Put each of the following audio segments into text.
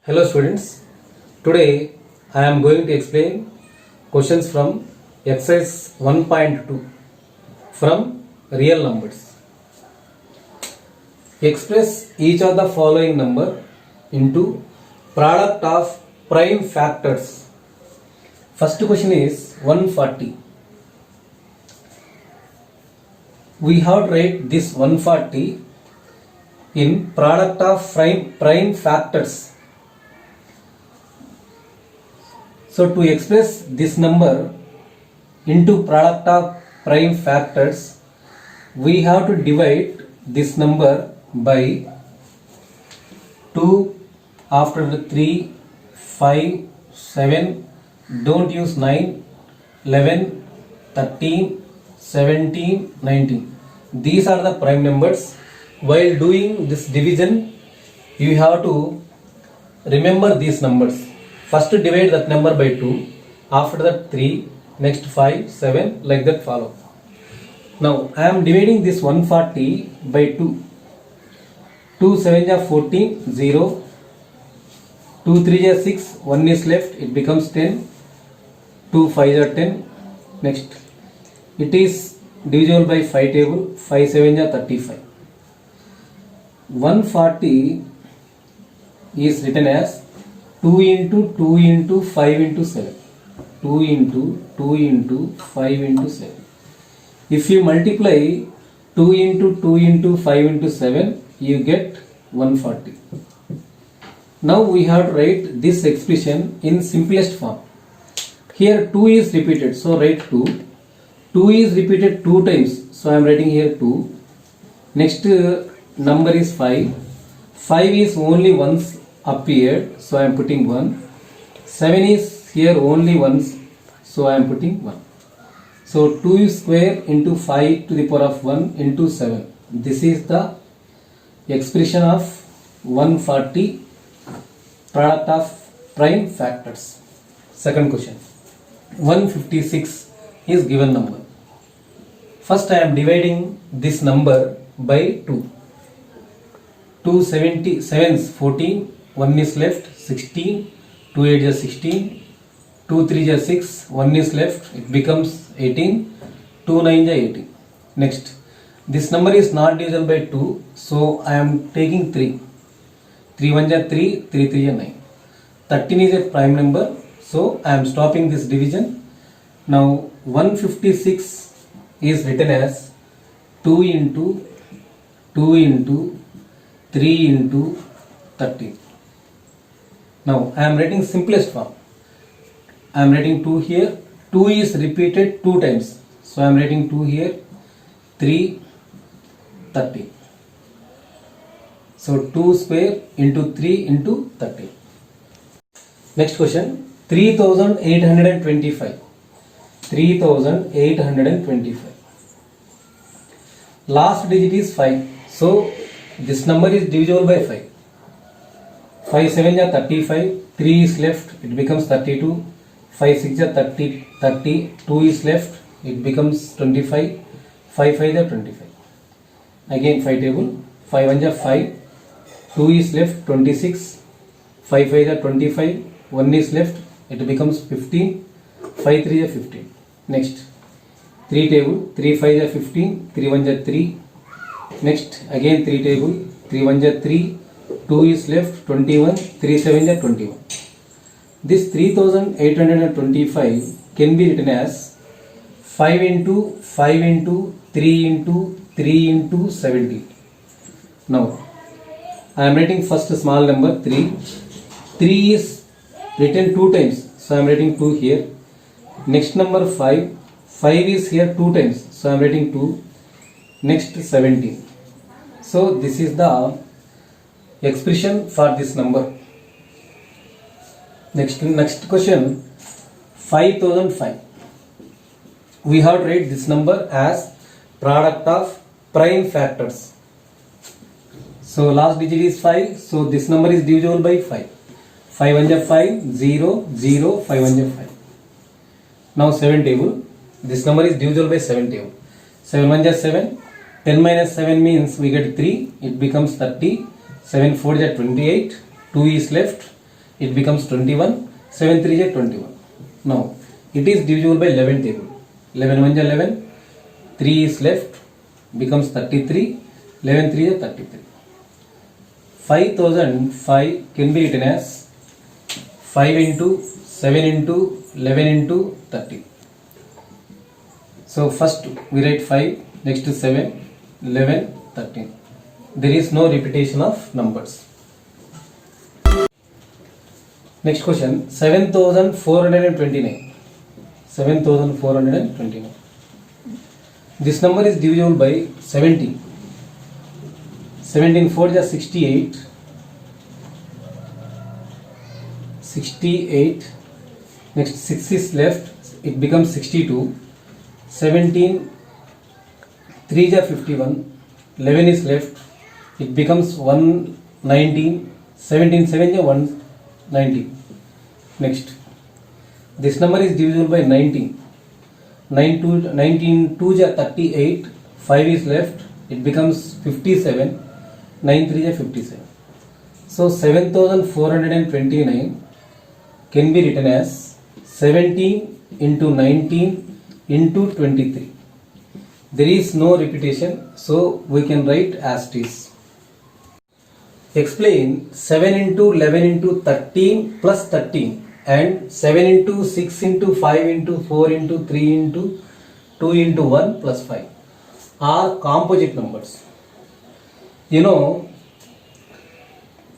Hello students, today I am going to explain questions from exercise 1.2 from real numbers. Express each of the following number into product of prime factors. First question is 140. We have to write this 140 in product of prime factors. So to express this number into product of prime factors, we have to divide this number by 2 after the 3, 5, 7, don't use 9, 11, 13, 17, 19. These are the prime numbers. While doing this division, you have to remember these numbers. First divide that number by 2, after that 3, next 5, 7, like that follow. Now I am dividing this 140 by 2. 2 7 are 14, 0. 2 3 are 6, 1 is left, it becomes 10. 2 5 are 10. Next, it is divisible by 5 table, 5 7 are 35. 140 is written as 2 into 2 into 5 into 7. 2 into 2 into 5 into 7. If you multiply 2 into 2 into 5 into 7, you get 140. Now we have to write this expression in simplest form. Here 2 is repeated, so write 2. 2 is repeated 2 times, so I am writing here 2. Next number is 5. 5 is only once appeared, so I am putting 1. 7 is here only once, so I am putting 1. So 2 square into 5 to the power of 1 into 7. This is the expression of 140 product of prime factors. Second question. 156 is given number. First I am dividing this number by 2. 2 7s 14, 1 is left, 16, 2 8 is 16, 2 3 is 6, 1 is left, it becomes 18, 2 9 is 18. Next, this number is not divisible by 2, so I am taking 3. 3 1 is 3, 3 3 is 9. 13 is a prime number, so I am stopping this division. Now 156 is written as 2 into 2 into 3 into 13. Now I am writing simplest form. I am writing 2 here. 2 is repeated 2 times. So I am writing 2 here. 3, 13. So 2 square into 3 into 13. Next question. 3825. 3825. Last digit is 5. So this number is divisible by 5. 5 7 are 35, 3 is left, it becomes 32, 5 6 are 30, 2 is left, it becomes 25, 5 5 are 25. Again 5 table, 5 1 are 5, 2 is left, 26, 5 5 are 25, 1 is left, it becomes 15, 5 3 are 15. Next, 3 table, 3 5 are 15, 3 1 are 3. Next, again 3 table, 3 1 are 3, 2 is left, 21, 3 7 are 21. This 3825 can be written as 5 into 5 into 3 into 3 into 17. Now, I am writing first small number 3. 3 is written 2 times, so I am writing 2 here. Next number 5. 5 is here 2 times, so I am writing 2. Next 17. So this is the expression for this number. Next question, 5005. We have to write this number as product of prime factors. So last digit is 5, so this number is divisible by 5. 5 1 is 5, 0, 0, 5 1 is 5. Now 7 table, this number is divisible by 7 table. 7 1 is 7, 10 minus 7 means we get 3, it becomes 30. 7 4 is 28, 2 is left, it becomes 21, 7 3 is 21. Now it is divisible by 11 table. 11 1 is 11, 3 is left, becomes 33, 11 3 is 33. 5005 can be written as 5 into 7 into 11 into 30. So first we write 5, next 7, 11, 13. There is no repetition of numbers. Next question, 7429. 7429. This number is divisible by 17. 17 4 is 68. 68. Next 6 is left, it becomes 62. 17 3 is 51. 11 is left, it becomes 119. 17 7 is 190. Next, this number is divisible by 19. 19 2 is 38. 5 is left, it becomes 57. 9 3 is 57. So 7429 can be written as 17 into 19 into 23. There is no repetition, so we can write as it is. Explain 7 into 11 into 13 plus 13 and 7 into 6 into 5 into 4 into 3 into 2 into 1 plus 5 are composite numbers. You know,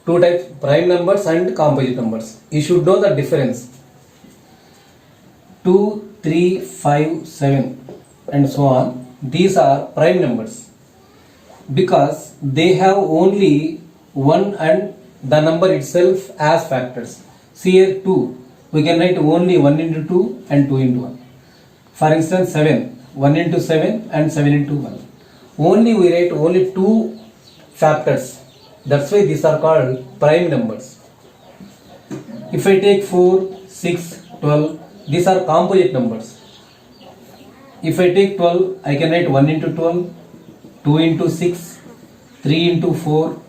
two types, prime numbers and composite numbers. You should know the difference. 2, 3, 5, 7 and so on. These are prime numbers because they have only 1 and the number itself as factors. See here 2, we can write only 1 into 2 and 2 into 1. For instance 7, 1 into 7 and 7 into 1. Only we write only 2 factors. That's why these are called prime numbers. If I take 4, 6, 12, these are composite numbers. If I take 12, I can write 1 into 12, 2 into 6, 3 into 4,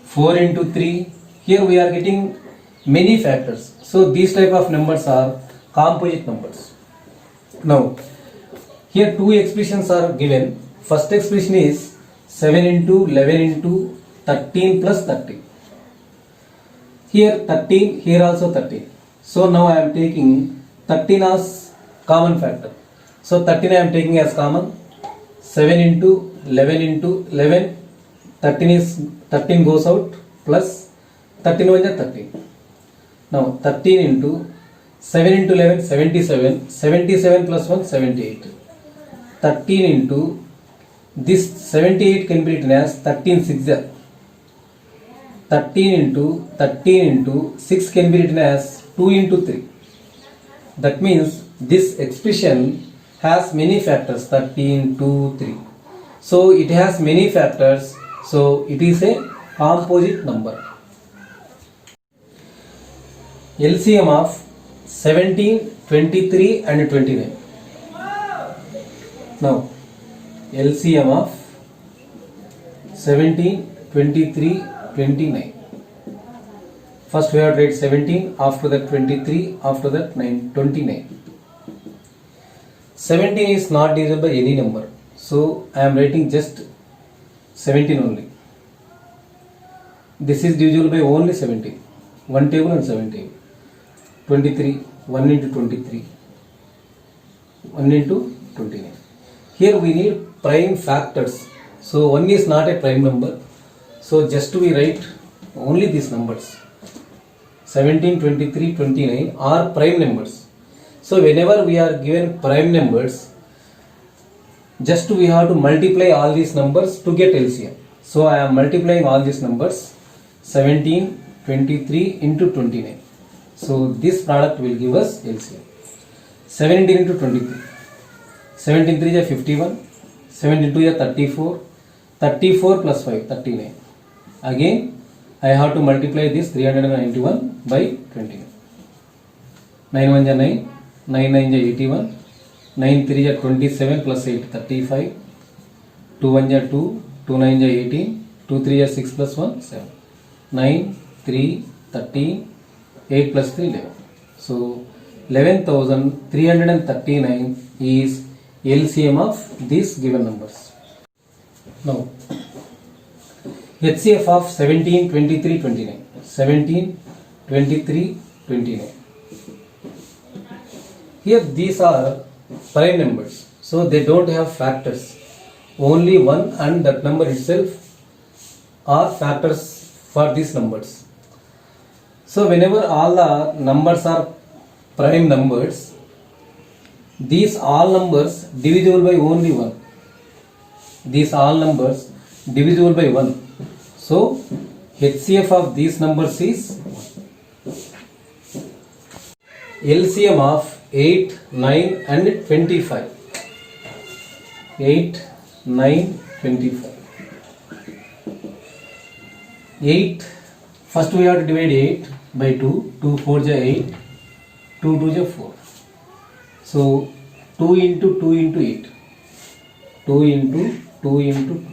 4 into 3. Here we are getting many factors. So these type of numbers are composite numbers. Now, here two expressions are given. First expression is 7 into 11 into 13 plus 30. Here 13, here also 13. So now I am taking 13 as common factor. So 13 I am taking as common. 7 into 11 into 11. 13 goes out plus 13 1 is 13. Now 13 into 7 into 11 77. 77 plus 1 78. 13 into this 78 can be written as 13 6. 13 into 6 can be written as 2 into 3. That means this expression has many factors, 13, 2, 3. So it has many factors, so it is a composite number. LCM of 17, 23 and 29. Now LCM of 17, 23, 29. First we have to write 17, after that 23, after that 29. 17 is not divisible by any number. So I am writing just 17 only. This is divisible by only 17. One table and 17. 23, 1 into 23. 1 into 29. Here we need prime factors. So 1 is not a prime number. So just we write only these numbers. 17, 23, 29 are prime numbers. So whenever we are given prime numbers, just we have to multiply all these numbers to get LCM. So I am multiplying all these numbers 17, 23 into 29. So this product will give us LCM. 17 into 23. 17 3 is 51. 72 is 34. 34 plus 5, 39. Again, I have to multiply this 391 by 29. 9 1 is 9. 9 9 is 81. 9 3 is 27 plus 8, 35. 2 1 is 2. 2 9 is 18. 2 3 is 6 plus 1, 7. 9, 3, 13, 8 plus 3, 11. So 11,339 is LCM of these given numbers. Now HCF of 17, 23, 29. 17, 23, 29. Here these are prime numbers, so they don't have factors. Only one and that number itself are factors for these numbers. So whenever all the numbers are prime numbers, these all numbers divisible by only 1. These all numbers divisible by 1. So HCF of these numbers is 1. LCM of 8, 9 and 25. 8, 9, 25. 8, first we have to divide 8 by 2. 2 4 is 8. 2 2 is 4. So 2 into 2 into 8. 2 into 2 into 2.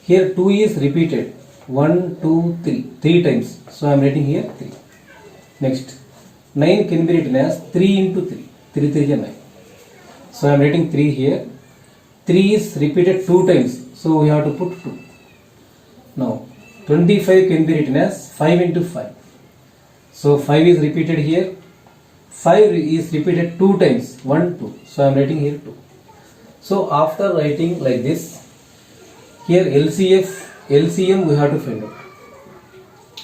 Here 2 is repeated. 1, 2, 3. 3 times. So I am writing here 3. Next. 9 can be written as 3 into 3. 3 3 is 9. So I am writing 3 here. 3 is repeated 2 times. So we have to put 2. Now 25 can be written as 5 into 5. So 5 is repeated here. 5 is repeated 2 times. 1, 2. So I am writing here 2. So after writing like this, here LCM we have to find out.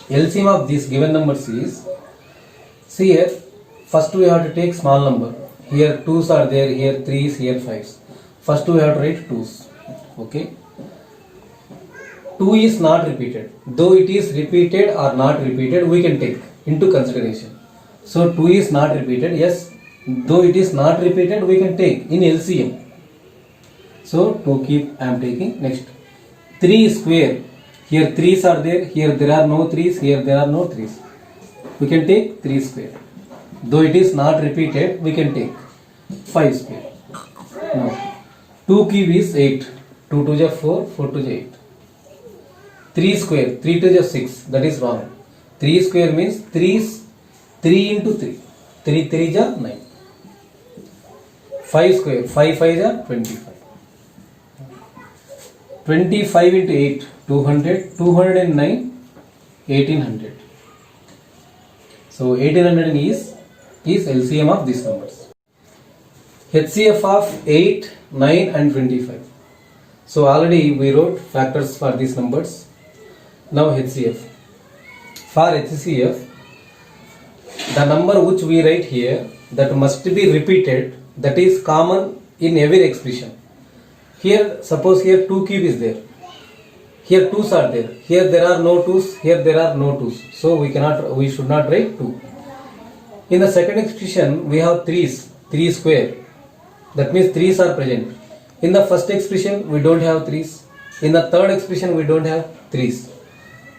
LCM of these given numbers is, see here, first we have to take small number. Here 2's are there, here 3's, here 5's. First we have to write 2's. Okay. 2 is not repeated. Though it is repeated or not repeated, we can take into consideration. So 2 is not repeated. Yes, though it is not repeated, we can take in LCM. So 2 keep I am taking. Next, 3 square. Here 3's are there. Here there are no 3's. Here there are no 3's. We can take 3 square. Though it is not repeated, we can take 5 square. Now 2 cube is 8. 2 2 is 4. 4 2 is 8. 3 square. 3 2 is 6. That is wrong. 3 square means 3 into 3. 3 3 is 9. 5 square. 5 5 is 25. 25 into 8. 200. 209. 1800. So 1800 is LCM of these numbers. HCF of 8, 9 and 25. So already we wrote factors for these numbers. Now HCF. For HCF, the number which we write here that must be repeated, that is common in every expression. Here suppose here 2 cube is there. Here 2's are there. Here there are no 2's. Here there are no 2's. So we should not write 2. In the second expression we have 3's. 3 square. That means 3's are present. In the first expression we don't have 3's. In the third expression we don't have 3's.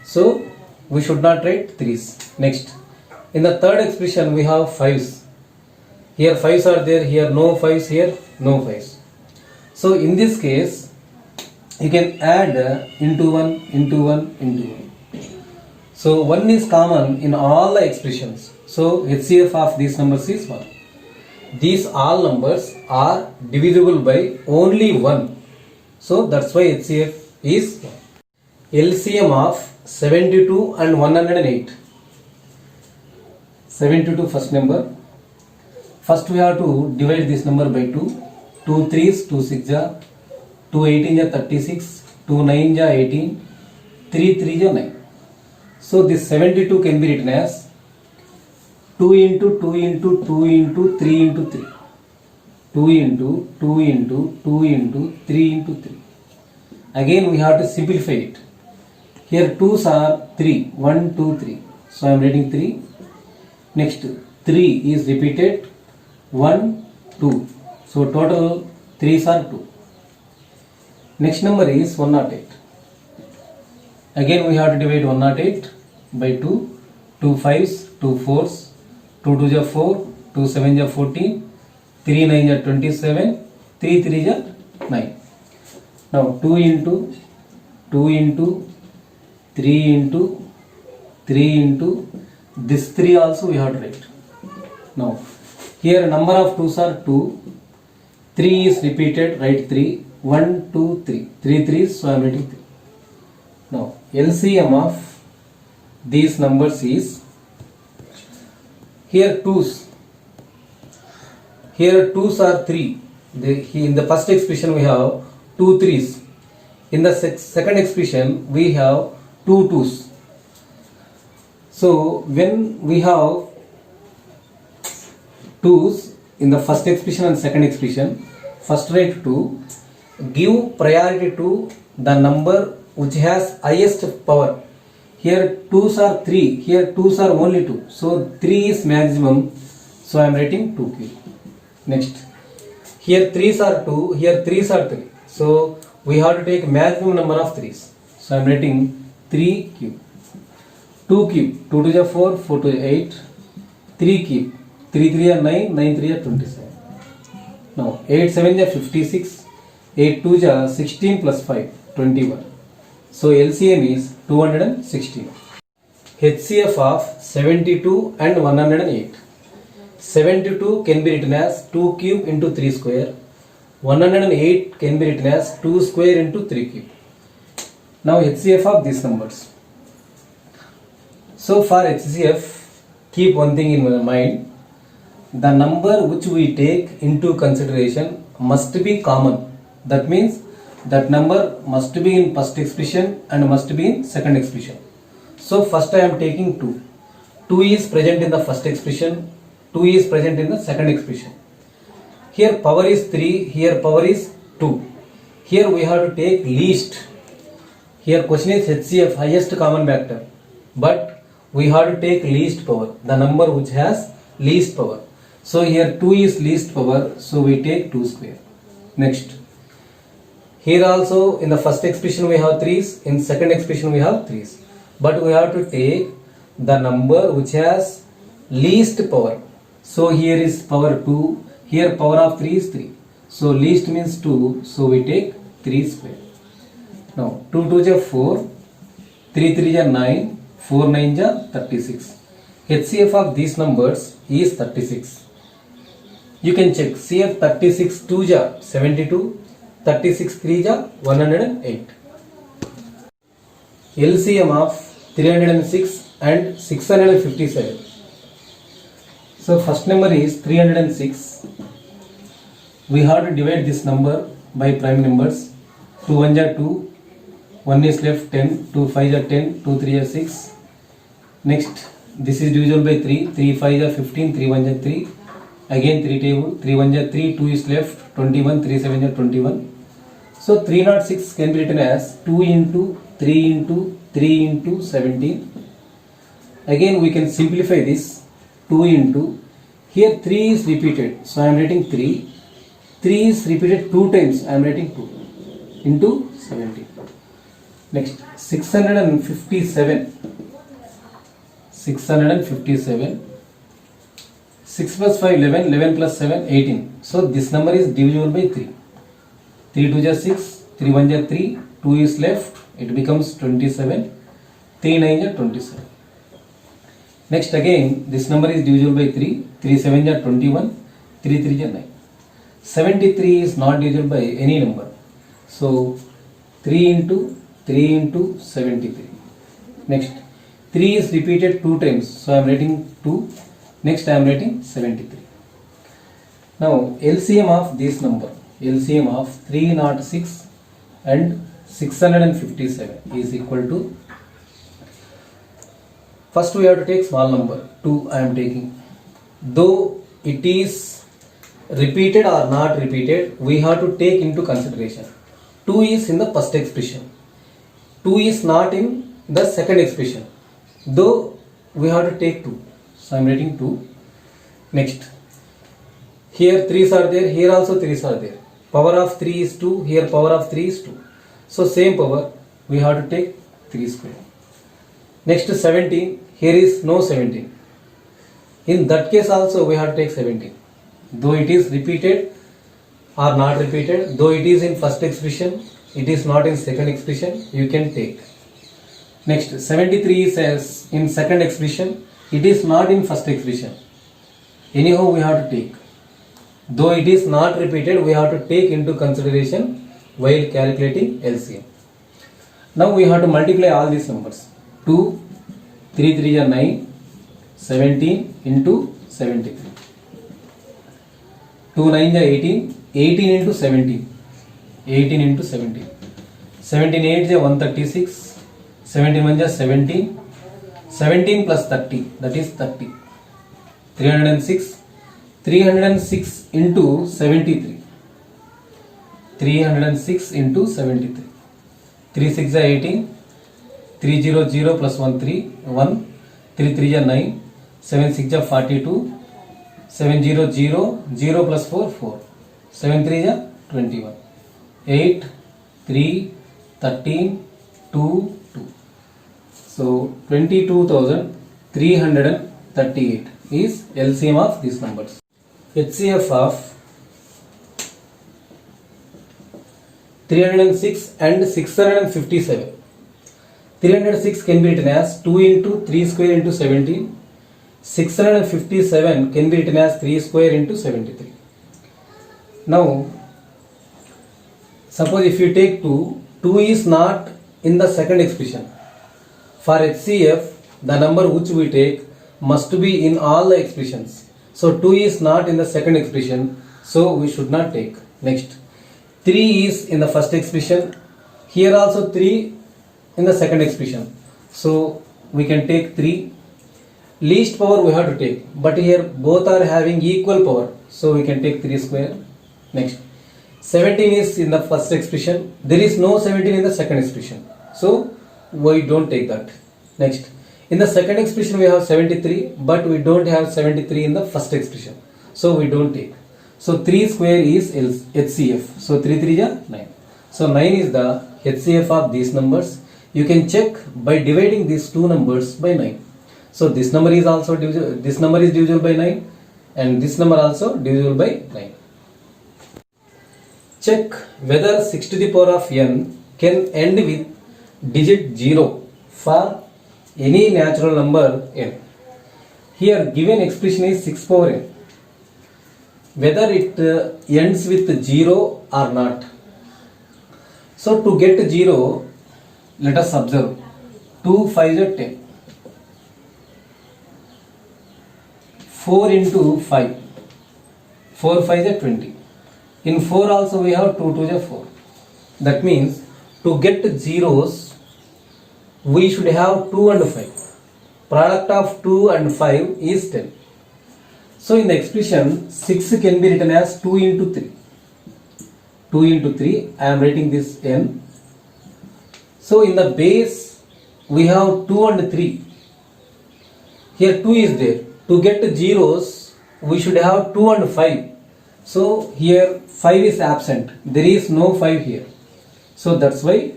So we should not write 3's. Next, in the third expression we have 5's. Here 5's are there. Here no 5's. Here no 5's. So in this case you can add into 1, into 1, into 1. So 1 is common in all the expressions. So HCF of these numbers is 1. These all numbers are divisible by only 1. So that's why HCF is 1. LCM of 72 and 108. 72 first number. First we have to divide this number by 2. 2 3's, 2 6 ja, 2 18 ja 36, 2 9 ja 18, 3 3 ja 9. So this 72 can be written as 2 into 2 into 2 into 3 into 3. 2 into 2 into 2 into 3 into 3. Again we have to simplify it. Here 2's are 3. 1, 2, 3. So I am writing 3. Next 3 is repeated. 1, 2. So total 3's are 2. Next number is 108. Again we have to divide 108 by 2. 2 5's, 2 4's, 2 2 is 4, 2 7 is 14, 3 9 is 27, 3 3 is 9. Now 2 into 3 into 3 into this 3 also we have to write. Now here number of 2's are 2, 3 is repeated, write 3, 1 2 3, 3 3's, so I am writing 3. Now LCM of these numbers is, here 2's, here 2's are 3. In the first expression we have 2 3's. In the second expression we have 2 2's. So when we have 2's in the first expression and second expression, first write 2, give priority to the number which has highest power. Here 2's are 3, here 2's are only 2, so 3 is maximum, so I am writing 2 cube. Next, here 3's are 2, here 3's are 3, so we have to take maximum number of 3's, so I am writing 3 cube. 2 cube, 2 to the 4, 4 to the 8, 3 cube, 3 3 are 9, 9 3 are 27. Now 8 7 is 56, 8 2 is 16 plus 5, 21. So LCM is 216. HCF of 72 and 108. 72 can be written as 2 cube into 3 square. 108 can be written as 2 square into 3 cube. Now HCF of these numbers. So for HCF, keep one thing in mind. The number which we take into consideration must be common. That means that number must be in first expression and must be in second expression. So first I am taking 2. 2 is present in the first expression, 2 is present in the second expression. Here power is 3, here power is 2. Here we have to take least. Here question is HCF, highest common factor. But we have to take least power, the number which has least power. So here 2 is least power, so we take 2 square. Next, here also in the first expression we have 3's, in second expression we have 3's. But we have to take the number which has least power. So here is power 2, here power of 3 is 3. So least means 2, so we take 3 square. Now 2 2 is 4, 3 3 is 9, 4 9 is 36. HCF of these numbers is 36. You can check. CF 36 2 is 72, 36 3 is 108. LCM of 306 and 657. So first number is 306. We have to divide this number by prime numbers. 2 1 is 2, 1 is left 10, 2 5 is 10, 2 3 is 6. Next, this is divisible by 3, 3 5 is 15, 3 1 is 3. Again 3 table, 3 1 is 3, 2 is left, 21, 3 7 is 21. So 306 can be written as 2 into 3 into 3 into 17. Again we can simplify this. 2 into, here 3 is repeated, so I am writing 3. 3 is repeated 2 times, I am writing 2 into 17. Next, 657. 657. 6 plus 5 11, 11 plus 7 18. So this number is divisible by 3. 3 2 is 6, 3 1 is 3, 2 is left, it becomes 27, 3 9 is 27. Next again this number is divisible by 3, 3 7 is 21, 3 3 is 9. 73 is not divisible by any number. So 3 into 73. Next, 3 is repeated 2 times, so I am writing 2. Next I am writing 73. Now LCM of this number, LCM of 306 and 657 is equal to, first we have to take small number 2 I am taking. Though it is repeated or not repeated, we have to take into consideration. 2 is in the first expression, 2 is not in the second expression, though we have to take 2, so I am writing 2. Next, here 3's are there, here also 3's are there. Power of 3 is 2, here power of 3 is 2. So same power, we have to take 3 square. Next 17, here is no 17. In that case also we have to take 17. Though it is repeated or not repeated, though it is in first expression, it is not in second expression, you can take. Next 73 is as in second expression. It is not in first expression. Anyhow we have to take. Though it is not repeated, we have to take into consideration while calculating LCM. Now we have to multiply all these numbers. 2, 3 3 are 9, 17 into 73. 2 9 are 18, 18 into 17, 18 into 17. 17 8 is 136, 17 1 is 17, 17 plus 30, that is 30. 306, 306 into 73, 306 into 73. 3 6 is 18, 3 0 0 plus 1 3, 1, 3 3 is 9, 7 6 is 42, 7 0 0, 0 plus 4 4, 7 3 is 21, 8, 3, 13, 2, 2. So 22,338 is LCM of these numbers. HCF of 306 and 657. 306 can be written as 2 into 3 square into 17. 657 can be written as 3 square into 73. Now, suppose if you take 2, 2 is not in the second expression. For HCF, the number which we take must be in all the expressions. So 2 is not in the second expression, so we should not take. Next, 3 is in the first expression. Here also 3 in the second expression. So we can take 3. Least power we have to take, but here both are having equal power, so we can take 3 square. Next, 17 is in the first expression. There is no 17 in the second expression, so we don't take that. Next, in the second expression we have 73, but we don't have 73 in the first expression, so we don't take. So 3 square is HCF. So 3 3 is 9. So 9 is the HCF of these numbers. You can check by dividing these two numbers by 9. So this number is also divisible, this number is divisible by 9, and this number also divisible by 9. Check whether 6 to the power of n can end with digit 0 for any natural number n. Here given expression is 6 power n. Whether it ends with 0 or not. So to get 0, let us observe 2 5 is 10. 4 into 5, 4 5 is 20. In 4 also we have 2 2 is 4. That means to get zeros we should have 2 and 5. Product of 2 and 5 is 10. So in the expression 6 can be written as 2 into 3. 2 into 3, I am writing this n. So in the base we have 2 and 3. Here 2 is there. To get zeros, we should have 2 and 5. So here 5 is absent. There is no 5 here. So that's why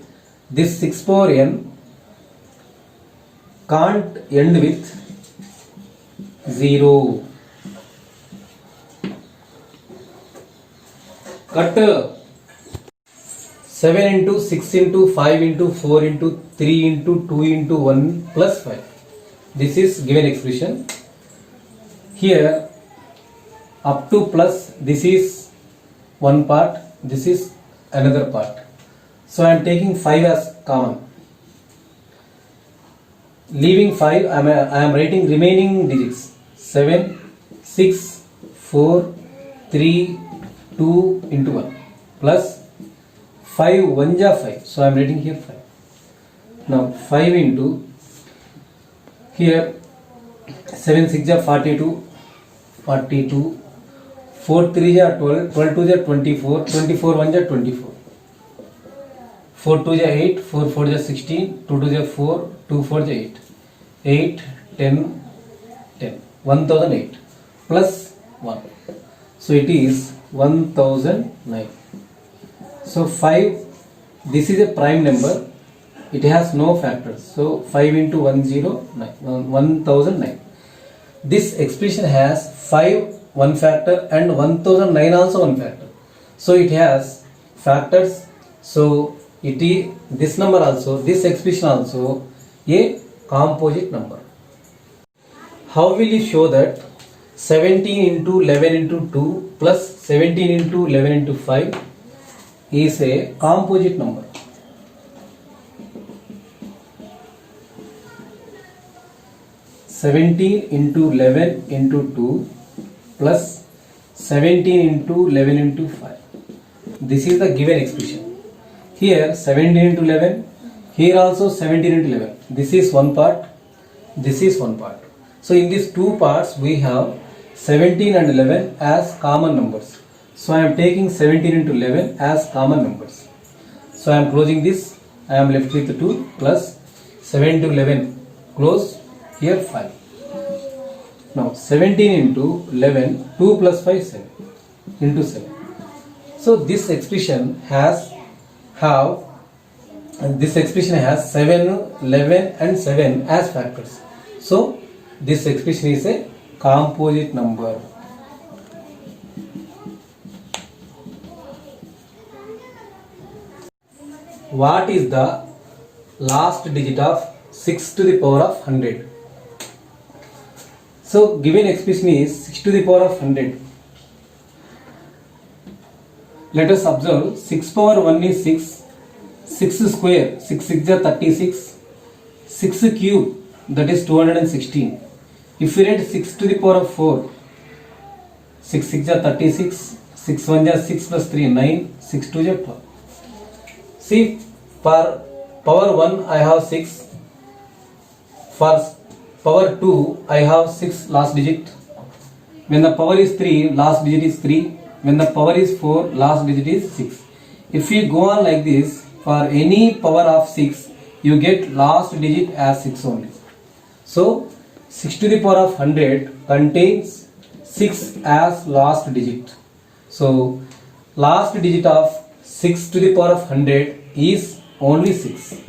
this 6 power n can't end with 0. Cut 7 into 6 into 5 into 4 into 3 into 2 into 1 plus 5. This is given expression. Here up to plus, this is one part, this is another part. So I am taking 5 as common. Leaving 5, I am writing remaining digits. 7, 6, 4, 3, 2 into 1 plus 5 1 ja 5. So I am writing here 5. Now 5 into here 7 6 ja 42. 42, 4 3 is 12, 12 2 is 24, 24 1 is 24, 4 2 is 8, 4 4 is 16, 2 2 is 4, 2 4 is 8, 8, 10, 10, 1008 plus 1. So it is 1009. So 5, this is a prime number, it has no factors. So 5 into 1009. This expression has 5 one factor and 1009 also one factor. So it has factors. So it is this number also, this expression also a composite number. How will you show that 17 into 11 into 2 plus 17 into 11 into 5 is a composite number? Seventeen into 11 into 2 plus 17 into 11 into 5. This is the given expression. Here 17 into 11, here also 17 into 11. This is one part, this is one part. So in these two parts we have 17 and 11 as common numbers. So I am taking 17 into 11 as common numbers. So I am closing this, I am left with 2 plus 7 to 11 close, here 5. Now 17 into 11, 2 plus 5, 7 into 7. So this expression has 7, 11 and 7 as factors. So this expression is a composite number. What is the last digit of 6 to the power of 100? So given expression is 6 to the power of 100. Let us observe 6 power 1 is 6, 6 square, 6 6 are 36, 6 cube, that is 216. If we write 6 to the power of 4, 6 6 are 36, 6 1 are 6 plus 3, 9, 6 2 are 12. See, for power 1 I have 6, for power 2 I have 6 last digit. When the power is 3, last digit is 3. When the power is 4, last digit is 6. If we go on like this, for any power of 6, you get last digit as 6 only. So 6 to the power of 100 contains 6 as last digit. So last digit of 6 to the power of 100 is only 6.